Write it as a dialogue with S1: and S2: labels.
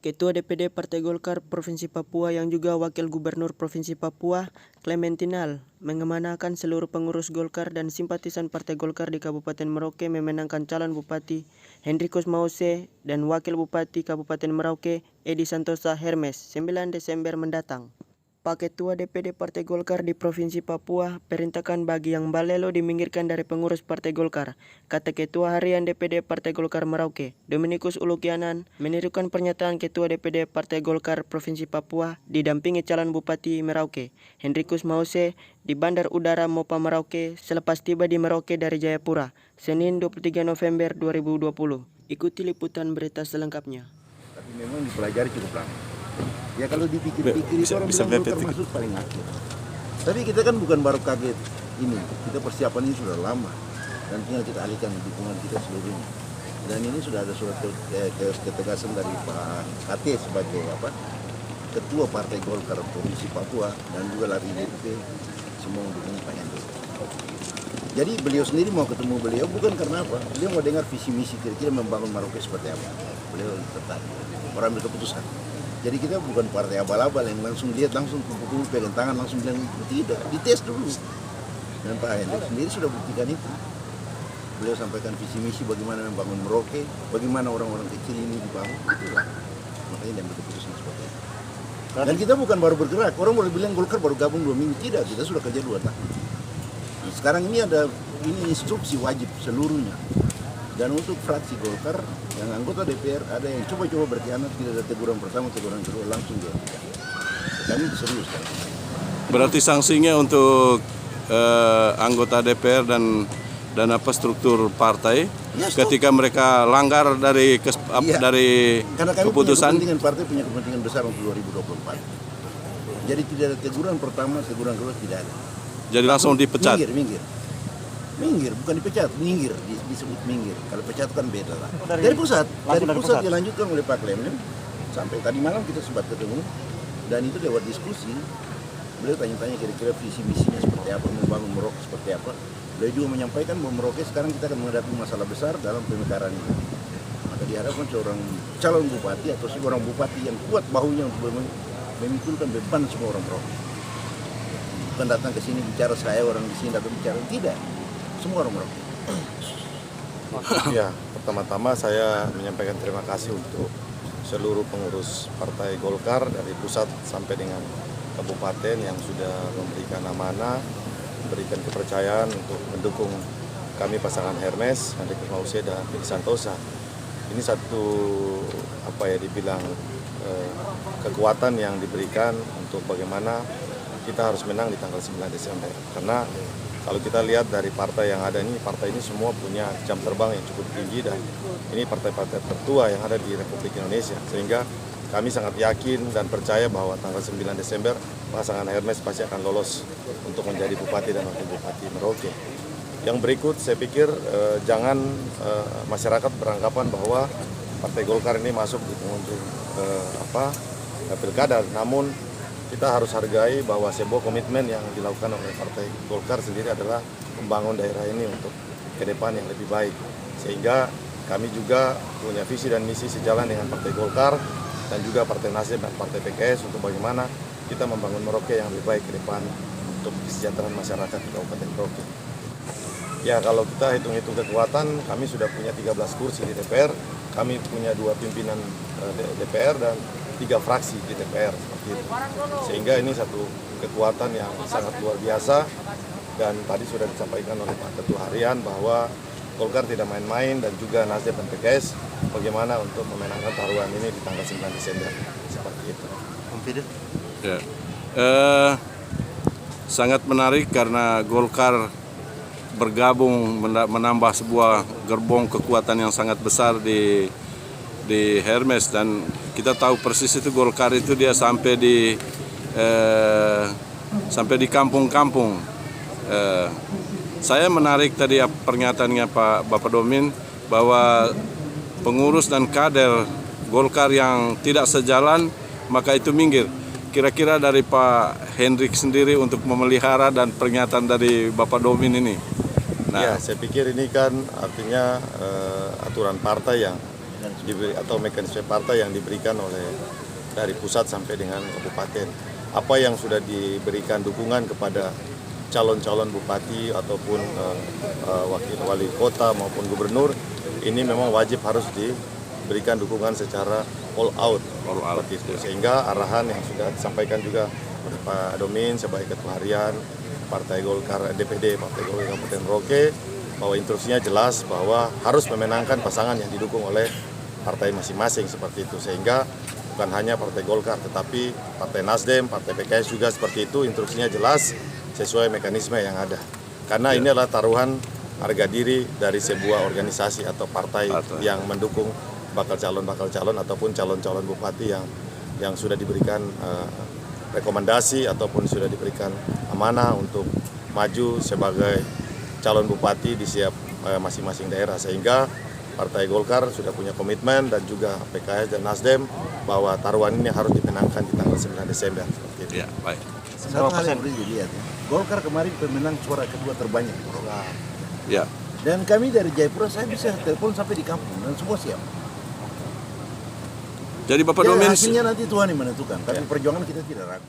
S1: Ketua DPD Partai Golkar Provinsi Papua yang juga Wakil Gubernur Provinsi Papua, Clementinal, mengemanakan seluruh pengurus Golkar dan simpatisan Partai Golkar di Kabupaten Merauke memenangkan calon Bupati Hendrikus Mause dan Wakil Bupati Kabupaten Merauke Edi Santosa Hermes 9 Desember mendatang. Pak Ketua DPD Partai Golkar di Provinsi Papua perintahkan bagi yang balelo diminggirkan dari pengurus Partai Golkar, kata Ketua Harian DPD Partai Golkar Merauke, Dominikus Ulukianan, menirukan pernyataan Ketua DPD Partai Golkar Provinsi Papua didampingi calon Bupati Merauke, Hendrikus Mause, di Bandar Udara Mopa Merauke selepas tiba di Merauke dari Jayapura, Senin 23 November 2020. Ikuti liputan berita selengkapnya.
S2: Tapi memang dipelajari cukup lama. Ya kalau dipikir-pikir itu orang bilang Golkar masuk paling akhir. Tapi kita kan bukan baru kaget ini, kita persiapan ini sudah lama dan tinggal kita alihkan dukungan kita seluruhnya. Dan ini sudah ada surat ketegasan dari Pak KT sebagai Ketua Partai Golkar Provinsi Papua dan juga lari DPP semua mendukung Pak Hendrik. Jadi beliau sendiri mau ketemu beliau bukan karena apa? Beliau mau dengar visi misi kira-kira membangun Merauke seperti apa. Beliau tertarik, orang ambil keputusan. Jadi kita bukan partai abal-abal yang langsung lihat, langsung kumpul-kumpul, pegang tangan, langsung bilang tidak, dites dulu. Dan Pak Hendrik sendiri sudah buktikan itu. Beliau sampaikan visi misi bagaimana membangun Merauke, bagaimana orang-orang kecil ini dibangun, itulah. Makanya dia ambil keputusan seperti itu. Dan kita bukan baru bergerak, orang boleh bilang Golkar baru gabung 2 minggu, tidak, kita sudah kerja 2 tahun. Nah, sekarang ini ada instruksi wajib seluruhnya. Dan untuk fraksi Golkar, yang anggota DPR ada yang coba-coba berkhianat, tidak ada teguran pertama, teguran kedua, langsung dia. Kami serius kan.
S3: Berarti sanksinya untuk anggota DPR dan struktur partai ya, ketika mereka langgar dari dari
S2: karena kami
S3: keputusan.
S2: Punya kepentingan partai punya kepentingan besar untuk 2024. Jadi tidak ada teguran pertama, teguran kedua tidak ada.
S3: Jadi langsung dipecat.
S2: Minggir, bukan dipecat, minggir, disebut minggir. Kalau pecat kan beda lah. Dari pusat dilanjutkan oleh Pak Clement. Sampai tadi malam kita sempat ketemu dan itu lewat diskusi. Beliau tanya-tanya kira-kira visi misinya seperti apa, membangun Merauke seperti apa. Beliau juga menyampaikan bahwa Merauke sekarang kita akan menghadapi masalah besar dalam pemekaran ini. Maka diharapkan seorang calon bupati atau seorang bupati yang kuat bahunya untuk memikulkan beban semua orang Merauke. Bukan datang ke sini bicara saya, orang di sini datang bicara, tidak. Semua orang Merauke.
S4: Ya, pertama-tama saya menyampaikan terima kasih untuk seluruh pengurus Partai Golkar dari pusat sampai dengan kabupaten yang sudah memberikan amanah, memberikan kepercayaan untuk mendukung kami pasangan Hermes, Hendrikus Mause dan Edi Santosa. Ini satu dibilang kekuatan yang diberikan untuk bagaimana kita harus menang di tanggal 9 Desember. Karena kalau kita lihat dari partai yang ada ini, partai ini semua punya jam terbang yang cukup tinggi dan ini partai-partai tertua yang ada di Republik Indonesia. Sehingga kami sangat yakin dan percaya bahwa tanggal 9 Desember pasangan Hermes pasti akan lolos untuk menjadi bupati dan wakil bupati Merauke. Yang berikut saya pikir jangan masyarakat beranggapan bahwa Partai Golkar ini masuk di pengunjung pilkada, namun kita harus hargai bahwa sebuah komitmen yang dilakukan oleh Partai Golkar sendiri adalah membangun daerah ini untuk ke depan yang lebih baik. Sehingga kami juga punya visi dan misi sejalan dengan Partai Golkar dan juga Partai Nasdem dan Partai PKS untuk bagaimana kita membangun Merauke yang lebih baik ke depan untuk kesejahteraan masyarakat di Kabupaten Merauke. Ya, kalau kita hitung-hitung kekuatan, kami sudah punya 13 kursi di DPR, kami punya 2 pimpinan DPR dan 3 fraksi di DPR seperti itu. Sehingga ini satu kekuatan yang sangat luar biasa dan tadi sudah disampaikan oleh Pak Ketua Harian bahwa Golkar tidak main-main dan juga Nasdem dan PKS bagaimana untuk memenangkan taruhan ini di tanggal 9 Desember seperti itu.
S3: Ya. Sangat menarik karena Golkar bergabung menambah sebuah gerbong kekuatan yang sangat besar di Hermes dan kita tahu persis itu Golkar itu dia sampai di kampung-kampung. Saya menarik tadi pernyataannya Bapak Domin bahwa pengurus dan kader Golkar yang tidak sejalan maka itu minggir. Kira-kira dari Pak Hendrik sendiri untuk memelihara dan pernyataan dari Bapak Domin ini.
S4: Ya, saya pikir ini kan artinya aturan partai yang atau mekanisme partai yang diberikan oleh dari pusat sampai dengan kabupaten. Apa yang sudah diberikan dukungan kepada calon-calon bupati ataupun wakil wali kota maupun gubernur, ini memang wajib harus diberikan dukungan secara all out. Seperti itu. Sehingga arahan yang sudah disampaikan juga oleh Pak Domin sebagai Ketua Harian Partai Golkar DPD Partai Golkar Kabupaten Merauke, bahwa instruksinya jelas bahwa harus memenangkan pasangan yang didukung oleh partai masing-masing seperti itu. Sehingga bukan hanya Partai Golkar, tetapi Partai Nasdem, Partai PKS juga seperti itu, instruksinya jelas sesuai mekanisme yang ada. Karena ini adalah taruhan harga diri dari sebuah organisasi atau partai yang mendukung bakal calon ataupun calon-calon bupati yang sudah diberikan rekomendasi ataupun sudah diberikan amanah untuk maju sebagai calon bupati di setiap masing-masing daerah. Sehingga Partai Golkar sudah punya komitmen dan juga PKS dan Nasdem bahwa taruhan ini harus dimenangkan di tanggal 9 Desember. Seperti itu.
S3: Ya, baik.
S2: Satu hal yang perlu dilihat ya, Golkar kemarin pemenang suara kedua terbanyak di Merauke.
S3: Ya.
S2: Dan kami dari Jayapura, saya bisa telepon sampai di kampung dan semua siap.
S3: Jadi Bapak
S2: Ya,
S3: Domin
S2: hasilnya nanti Tuhan yang menentukan, tapi perjuangan kita tidak ragu.